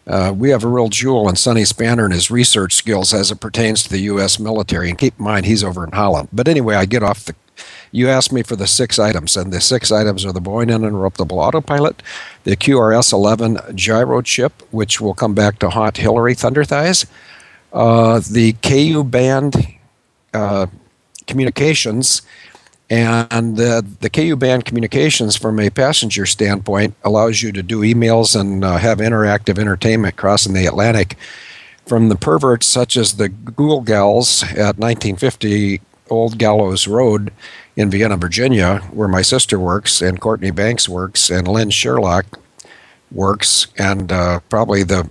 We have a real jewel in Sonny Spanner and his research skills as it pertains to the U.S. military. And keep in mind, he's over in Holland. But anyway, I get off the. You asked me for the 6 items, and the 6 items are the Boeing uninterruptible autopilot, the QRS-11 gyro chip, which will come back to haunt Hillary Thunderthighs, the KU band communications, and the KU band communications from a passenger standpoint allows you to do emails and have interactive entertainment crossing the Atlantic from the perverts such as the Ghoul Gals at 1950 Old Gallows Road in Vienna, Virginia, where my sister works, and Courtney Banks works, and Lynn Sherlock works, and probably the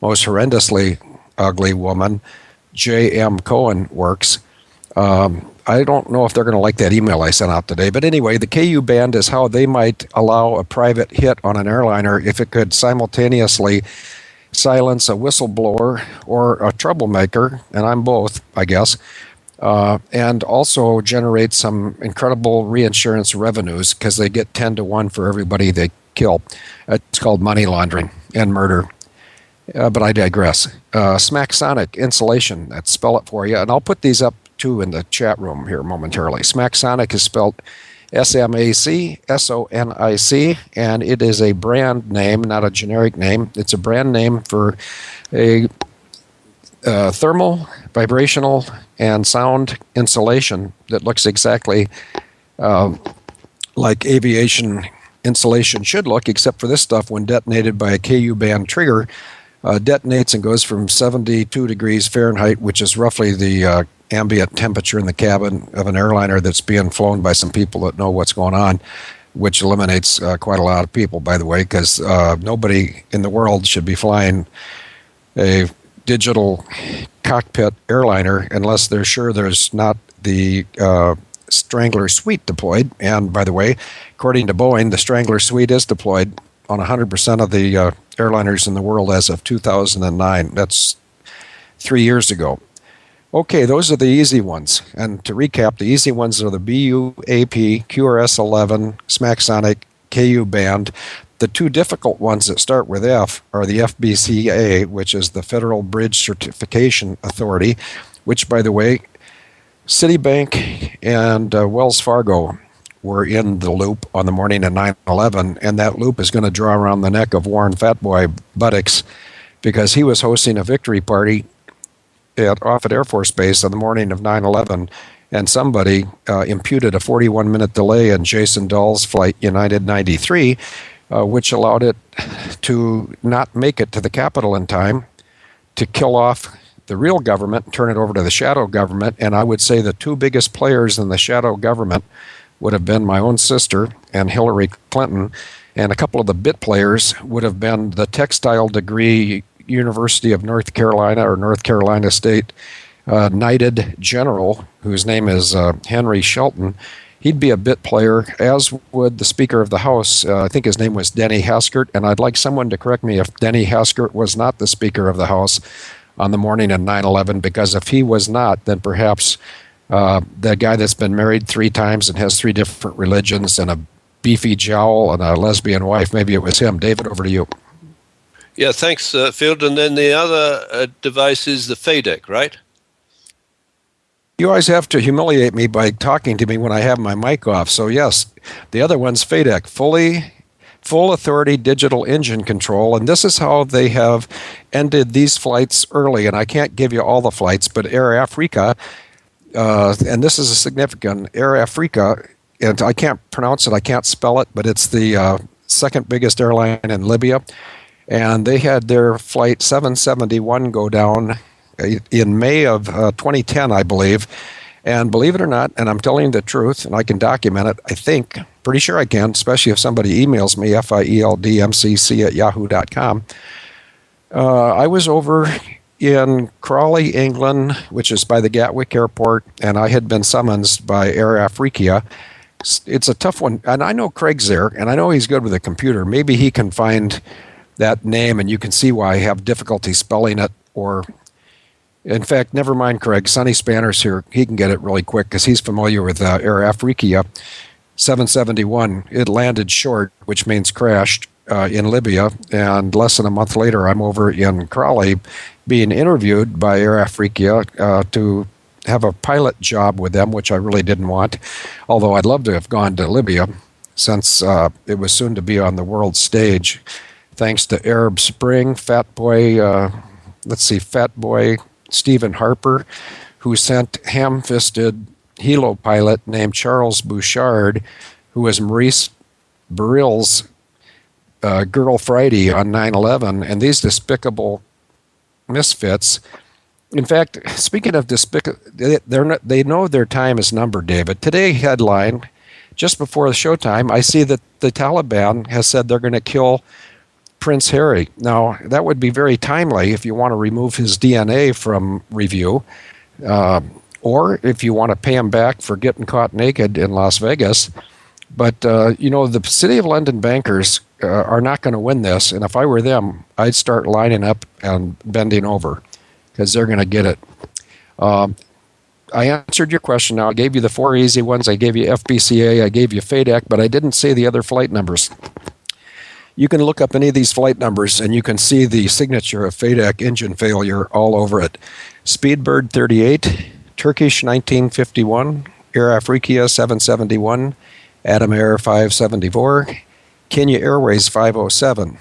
most horrendously ugly woman, J.M. Cohen, works. I don't know if they're going to like that email I sent out today. But anyway, the KU band is how they might allow a private hit on an airliner if it could simultaneously silence a whistleblower or a troublemaker, and I'm both, I guess, and also generate some incredible reinsurance revenues because they get 10 to 1 for everybody they kill. It's called money laundering and murder. But I digress. Smacksonic insulation, let's spell it for you. And I'll put these up too in the chat room here momentarily. Smacksonic is spelled SMACSONIC, and it is a brand name, not a generic name. It's a brand name for a thermal, vibrational, and sound insulation that looks exactly like aviation insulation should look, except for this stuff, when detonated by a KU band trigger, detonates and goes from 72 degrees Fahrenheit, which is roughly the ambient temperature in the cabin of an airliner that's being flown by some people that know what's going on, which eliminates quite a lot of people, by the way, because nobody in the world should be flying a digital cockpit airliner unless they're sure there's not the Strangler suite deployed. And by the way, according to Boeing, the Strangler suite is deployed on 100% of the airliners in the world as of 2009. That's 3 years ago. Okay, those are the easy ones. And to recap, the easy ones are the BUAP, QRS-11, Smacksonic, KU band. The 2 difficult ones that start with F are the FBCA, which is the Federal Bridge Certification Authority, which, by the way, Citibank and Wells Fargo were in the loop on the morning of 9/11, and that loop is going to draw around the neck of Warren Fatboy Buttocks because he was hosting a victory party at Offutt Air Force Base on the morning of 9/11, and somebody imputed a 41-minute delay in Jason Dahl's flight United 93, which allowed it to not make it to the Capitol in time to kill off the real government and turn it over to the shadow government. And I would say the 2 biggest players in the shadow government would have been my own sister and Hillary Clinton, and a couple of the bit players would have been the textile degree University of North Carolina or North Carolina State knighted general, whose name is Henry Shelton. He'd be a bit player, as would the Speaker of the House. I think his name was Denny Haskert, and I'd like someone to correct me if Denny Haskert was not the Speaker of the House on the morning of 9/11, because if he was not, then perhaps that guy that's been married 3 times and has 3 different religions and a beefy jowl and a lesbian wife, maybe it was him. David, over to you. Yeah, thanks, Field. And then the other device is the FADEC, right? You always have to humiliate me by talking to me when I have my mic off. So yes, the other one's FADEC, full authority digital engine control, and this is how they have ended these flights early. And I can't give you all the flights, but Air Africa, and this is a significant, Air Africa, and I can't pronounce it, I can't spell it, but it's the second biggest airline in Libya, and they had their flight 771 go down in May of 2010, I believe. And believe it or not, and I'm telling you the truth, and I can document it, I think, pretty sure I can, especially if somebody emails me, fieldmcc@yahoo.com. I was over in Crawley, England, which is by the Gatwick Airport, and I had been summoned by Air Africa. It's a tough one, and I know Craig's there, and I know he's good with a computer. Maybe he can find that name, and you can see why I have difficulty spelling it, or... In fact, never mind, Craig. Sonny Spanner's here. He can get it really quick because he's familiar with Air Africa. 771. It landed short, which means crashed, in Libya, and less than a month later, I'm over in Crawley being interviewed by Air Africa to have a pilot job with them, which I really didn't want, although I'd love to have gone to Libya since it was soon to be on the world stage, thanks to Arab Spring, Fat Boy Stephen Harper, who sent ham-fisted helo pilot named Charles Bouchard, who was Maurice Burrill's Girl Friday on 9/11, and these despicable misfits. In fact, speaking of despicable, they know their time is numbered, David. Today, headline, just before the showtime, I see that the Taliban has said they're going to kill Prince Harry. Now, that would be very timely if you want to remove his DNA from review, or if you want to pay him back for getting caught naked in Las Vegas. But, the City of London bankers are not going to win this. And if I were them, I'd start lining up and bending over because they're going to get it. I answered your question now. I gave you the 4 easy ones. I gave you FBCA. I gave you FADEC, but I didn't say the other flight numbers. You can look up any of these flight numbers, and you can see the signature of FADEC engine failure all over it. Speedbird 38, Turkish 1951, Air Africa 771, Adam Air 574, Kenya Airways 507,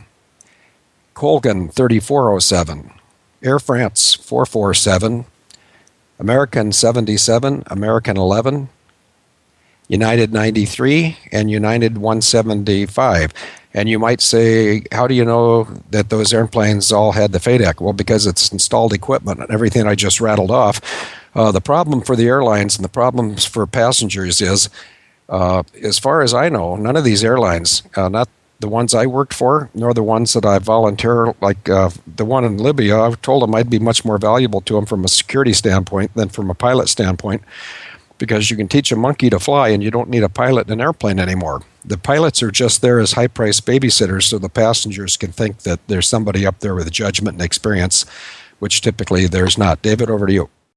Colgan 3407, Air France 447, American 77, American 11, United 93, and United 175. And you might say, how do you know that those airplanes all had the FADEC? Well, because it's installed equipment and everything I just rattled off. The problem for the airlines and the problems for passengers is, as far as I know, none of these airlines, not the ones I worked for, nor the ones that I volunteer, like the one in Libya, I told them I'd be much more valuable to them from a security standpoint than from a pilot standpoint, because you can teach a monkey to fly and you don't need a pilot in an airplane anymore. The pilots are just there as high-priced babysitters so the passengers can think that there's somebody up there with judgment and experience, which typically there's not. David, over to you.